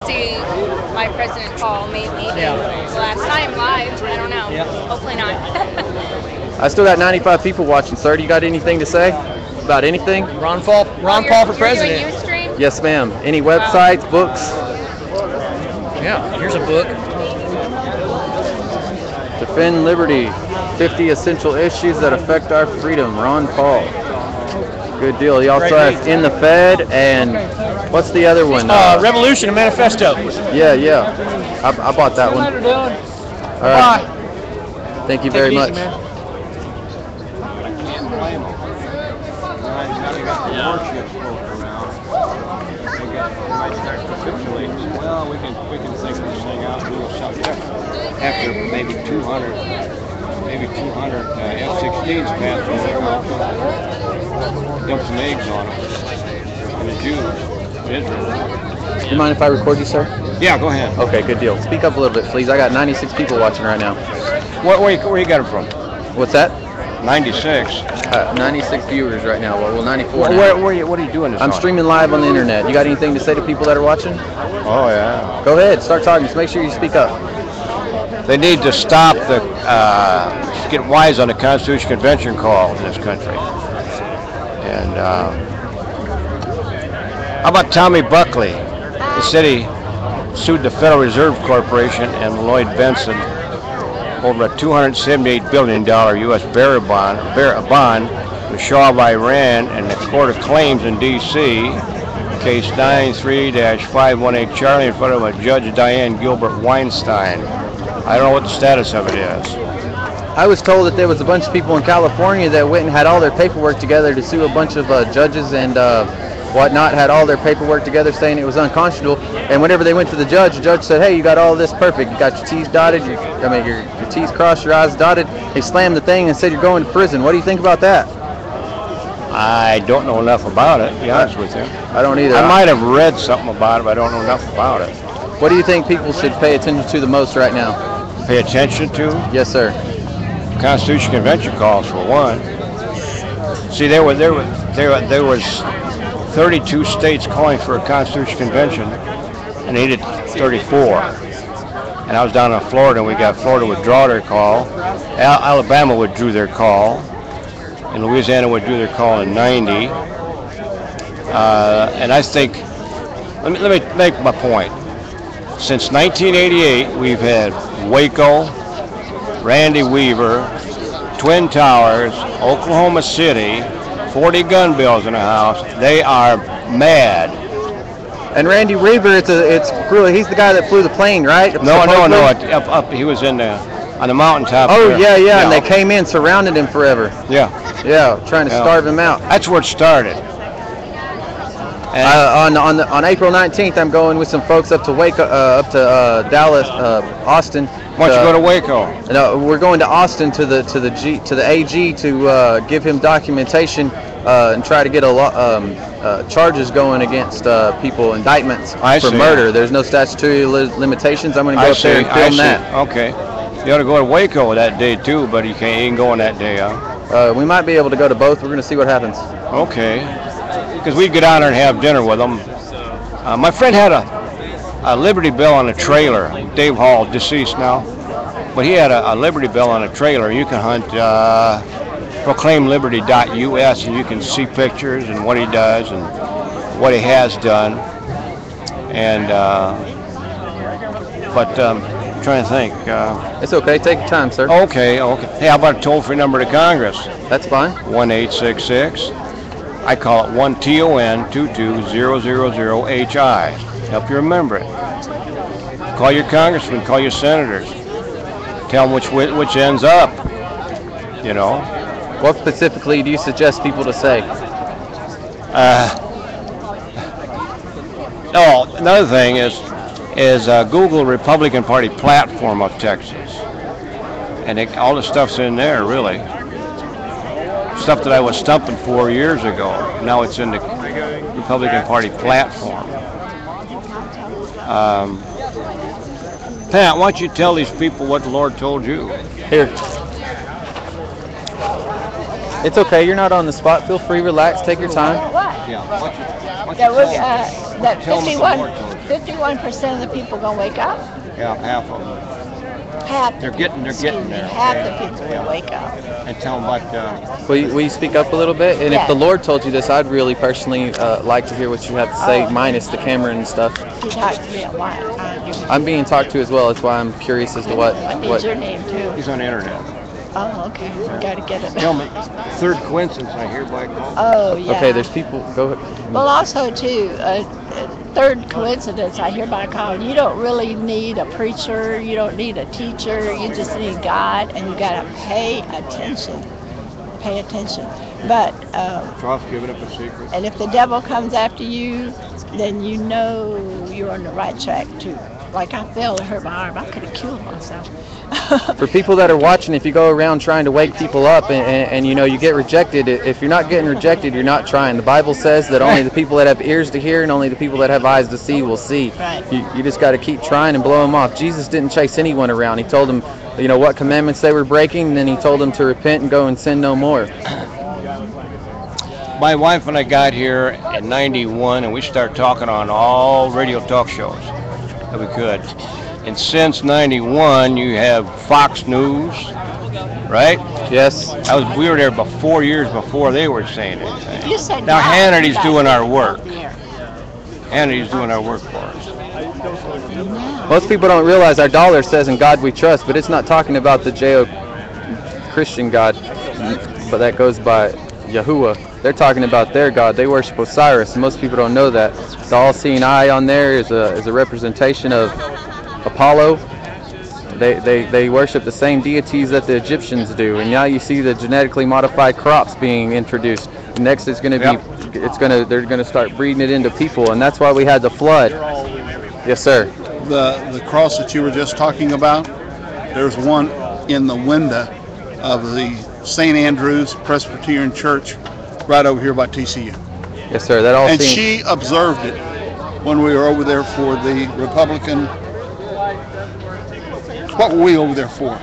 see my president call maybe last time live. I don't know. Hopefully not. I still got 95 people watching, sir. Do you got anything to say about anything? Ron Paul for president. Doing Ustream? Yes, ma'am. Any websites, books? Yeah, here's a book. Defend Liberty, 50 Essential Issues That Affect Our Freedom, Ron Paul. Good deal. He also has In the Fed and what's the other one? Revolution and Manifesto. Yeah. I bought that one. All right. Thank you very much. Well, we can think this thing out and do something after maybe 200 F-16s passed through there. Dump some eggs on them. And the Jews, Israel. Do you mind if I record you, sir? Yeah, go ahead. Okay, good deal. Speak up a little bit, please. I got 96 people watching right now. Where you got it from? What's that? 96. 96 viewers right now. Well, 94 What now. are you doing this I'm on? streaming live on the internet. You got anything to say to people that are watching? Oh, yeah. Go ahead. Start talking. Just make sure you speak up. They need to stop get wise on the Constitution Convention call in this country. And how about Tommy Buckley? The city sued the Federal Reserve Corporation and Lloyd Benson over a $278 billion U.S. bearer bond, the Shah of Iran, and the Court of Claims in D.C., case 93-518 Charlie, in front of a Judge Diane Gilbert Weinstein. I don't know what the status of it is. I was told that there was a bunch of people in California that went and had all their paperwork together to sue a bunch of judges and whatnot, had all their paperwork together saying it was unconscionable. And whenever they went to the judge said, hey, you got all this perfect. You got your T's dotted, your T's crossed, your I's dotted. They slammed the thing and said you're going to prison. What do you think about that? I don't know enough about it, to be honest with you. I don't either. I might have read something about it, but I don't know enough about it. What do you think people should pay attention to the most right now? Pay attention to? Yes, sir. Constitution Convention calls for one. See, there was 32 states calling for a Constitution Convention, and they did 34. And I was down in Florida, and we got Florida withdraw their call. Alabama withdrew their call, and Louisiana withdrew their call in 90. And I think, let me make my point. Since 1988, we've had Waco, Randy Weaver, Twin Towers, Oklahoma City, 40 gun bills in the House. They are mad. And Randy Weaver, he's the guy that flew the plane, right? No. Up, he was on the mountaintop. Oh, yeah, and they came in, surrounded him forever. Yeah, trying to starve him out. That's where it started. On April 19th, I'm going with some folks up to Waco, up to Dallas, Austin. Why don't you go to Waco? No, we're going to Austin to the AG to give him documentation and try to get charges going against people, indictments for murder. There's no statutory limitations. I'm going to go up there and film that. Okay. You ought to go to Waco that day too, but you ain't going that day, huh? We might be able to go to both. We're going to see what happens. Okay. Because we'd get down there and have dinner with them. My friend had a Liberty Bell on a trailer. Dave Hall, deceased now. But he had a Liberty Bell on a trailer. You can hunt proclaimliberty.us and you can see pictures and what he does and what he has done. And, I'm trying to think. It's okay. Take your time, sir. Okay. Hey, how about a toll-free number to Congress? That's fine. 1-866. I call it 1TON-22-000-HI. Help you remember it. Call your congressman, call your senators. Tell them which ends up, you know. What specifically do you suggest people to say? Another thing is Google Republican Party platform of Texas. And all the stuff's in there, really. Stuff that I was stumping 4 years ago. Now it's in the Republican Party platform. Pat, why don't you tell these people what the Lord told you? Here. It's okay. You're not on the spot. Feel free, relax, take your time. What? Yeah. That 51. 51% of the people gonna wake up. Yeah, half of them. Half. They're getting there. Half the people will wake up. And tell them about. Will you speak up a little bit? And Yeah. if the Lord told you this, I'd really personally like to hear what you have to say, minus the camera and stuff. You talk to me a lot. I'm being talked to as well. That's why I'm curious as to what. I need your name too. He's on the internet. Oh, okay. We gotta get it. Tell me, third coincidence I hereby call. Oh, yeah. Okay, there's people. Go ahead. Well, also too, third coincidence I hereby call. You don't really need a preacher. You don't need a teacher. You just need God, and you gotta pay attention. Pay attention. But Trough giving up a secret. and if the devil comes after you, then you know you're on the right track too. Like I fell and hurt my arm. I could have killed myself. For people that are watching, if you go around trying to wake people up and you know you get rejected, if you're not getting rejected, you're not trying. The Bible says that only the people that have ears to hear and only the people that have eyes to see will see. Right. You just got to keep trying and blow them off. Jesus didn't chase anyone around. He told them, you know, what commandments they were breaking, and then he told them to repent and go and sin no more. My wife and I got here in '91, and we started talking on all radio talk shows that we could. And since '91, you have Fox News, right? Yes. We were there 4 years before they were saying anything. You said Now God. Hannity's doing our work. Yeah. Hannity's doing our work for us. Most people don't realize our dollar says in God we trust, but it's not talking about the Judeo-Christian God, but that goes by Yahuwah. They're talking about their God. They worship Osiris, and most people don't know that. The all-seeing eye on there is a representation of Apollo. They worship the same deities that the Egyptians do, and now you see the genetically modified crops being introduced. Next, it's going to be, they're going to start breeding it into people, and that's why we had the flood. Yes, sir. The cross that you were just talking about, there's one in the window of the St. Andrew's Presbyterian Church right over here by TCU. Yes, sir. That all. And she observed it when we were over there for the Republican. What were we over there for?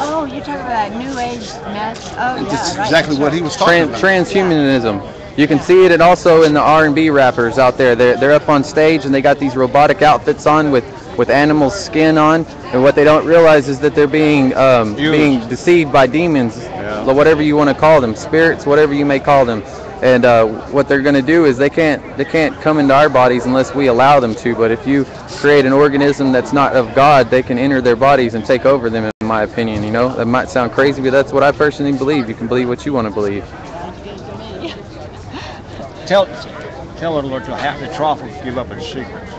Oh, you're talking about New Age mess? Oh, yeah. That's right, exactly what he was talking about. Transhumanism. You can see it also in the R&B rappers out there. They're up on stage and they got these robotic outfits on with animal skin on, and what they don't realize is that they're being deceived by demons, whatever you want to call them, spirits, whatever you may call them. And what they're going to do is they can't come into our bodies unless we allow them to. But if you create an organism that's not of God, they can enter their bodies and take over them, in my opinion. You know, that might sound crazy, but that's what I personally believe. You can believe what you want to believe. Tell the Lord to have the trough will give up its secrets.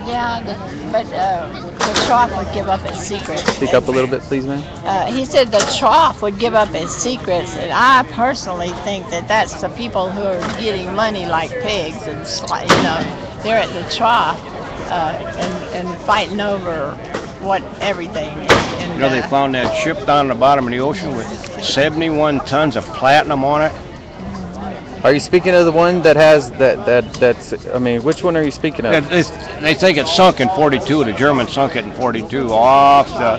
Yeah, but the trough would give up its secrets. Speak up a little bit, please, ma'am. He said the trough would give up its secrets, and I personally think that that's the people who are getting money like pigs, and you know, they're at the trough and fighting over everything. And, You know, they found that ship down the bottom of the ocean with 71 tons of platinum on it. Are you speaking of the one that has that's? I mean, which one are you speaking of? They think it sunk in '42. The Germans sunk it in '42 off the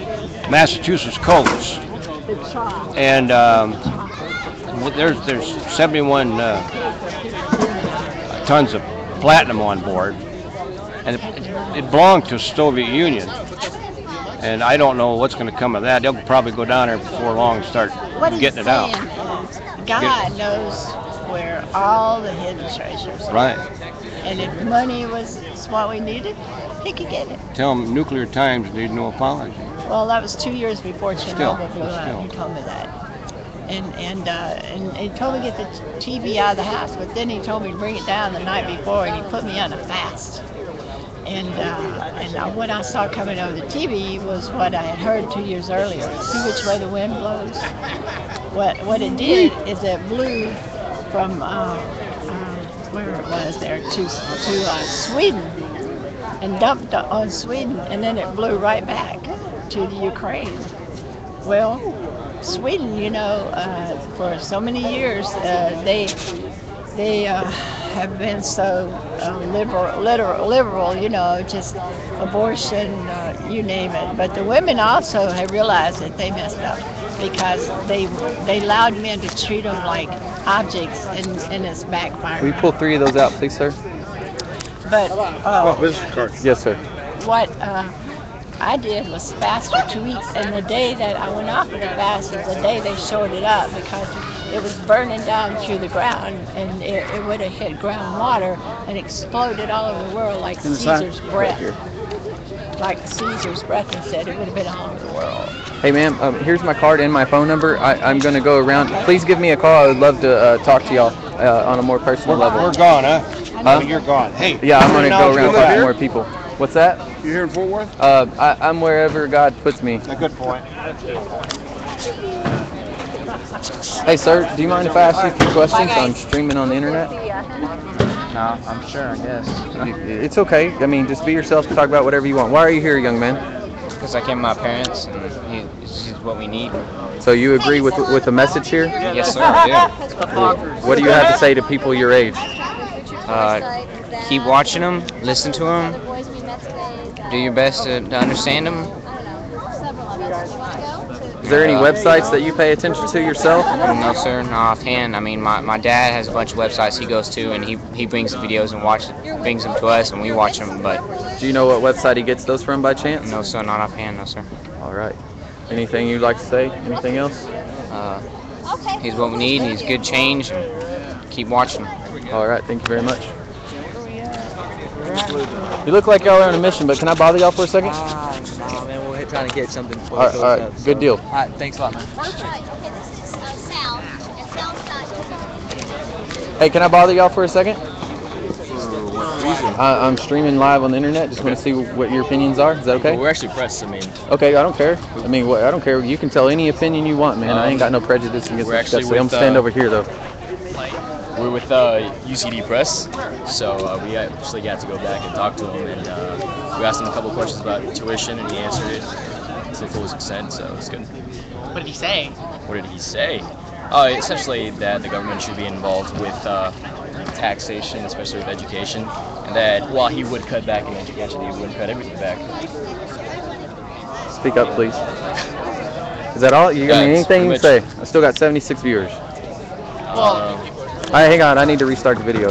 Massachusetts coast. And there's 71 tons of platinum on board, and it belonged to the Soviet Union. And I don't know what's going to come of that. They'll probably go down there before long and start getting it out. God knows where all the hidden treasures are. Right. And if money was what we needed, he could get it. Tell them nuclear times need no apology. Well, that was 2 years before Chernobyl blew still. up. He told me that. And he told me to get the TV out of the house, but then he told me to bring it down the night before, and he put me on a fast. And what I saw coming over the TV was what I had heard 2 years earlier. See which way the wind blows? What it did is it blew from where it was there to Sweden, and dumped on Sweden, and then it blew right back to the Ukraine. Well, Sweden, you know, for so many years, they have been so liberal, you know, just abortion, you name it. But the women also have realized that they messed up, because they allowed men to treat them like objects, and it's backfired. Will you pull 3 of those out, please, sir? But business card. Yes, sir. what I did was fast for 2 weeks, and the day that I went off of the fast was the day they showed it up, because it was burning down through the ground, and it would have hit groundwater and exploded all over the world like Caesar's breath. Like Caesar's breath, and said it would have been all over the world. Hey, ma'am, here's my card and my phone number. I'm going to go around. Please give me a call. I would love to talk to y'all on a more personal level. We're gone, huh? You're gone. Hey. Yeah, I'm going to go around talking to more people. What's that? You here in Fort Worth? I'm wherever God puts me. A good point. Hey, sir, do you mind if I ask you a few questions? I'm streaming on the internet. No, I'm sure, I guess. It's okay. I mean, just be yourself. Talk about whatever you want. Why are you here, young man? Because I came with my parents, and he's what we need. So you agree with the message here? Yes, sir, I What do you have to say to people your age? do. Keep watching them, listen to them, do your best to understand them. Is there any websites that you pay attention to yourself? No, sir, not offhand. I mean, my dad has a bunch of websites he goes to, and he brings the videos and brings them to us, and we watch them. But Do you know what website he gets those from by chance? no, sir, not offhand, no, sir. All right. Anything you'd like to say? Anything else? He's what we need. He's good change, and keep watching him. All right. Thank you very much. You look like y'all are on a mission, but can I bother y'all for a second? Nah, man, we're trying to get something. All right. Good deal. All right, thanks a lot, man. Hey, can I bother y'all for a second? I'm streaming live on the internet. Just want to see what your opinions are. Is that okay? Well, we're actually pressed. I mean, Okay, I don't care. I mean, I don't care. You can tell any opinion you want, man. I ain't got no prejudice against we're that actually stuff. So I'm with, gonna stand over here, though. we're with UCD Press, so we actually got to go back and talk to him, and we asked him a couple of questions about tuition, and he answered it to full extent, so it's good. What did he say? What did he say? Essentially that the government should be involved with taxation, especially with education, and that while he would cut back in education, he wouldn't cut everything back. Speak up, please. Is that all? You got anything you can say? I still got 76 viewers. All right, hang on. I need to restart the video.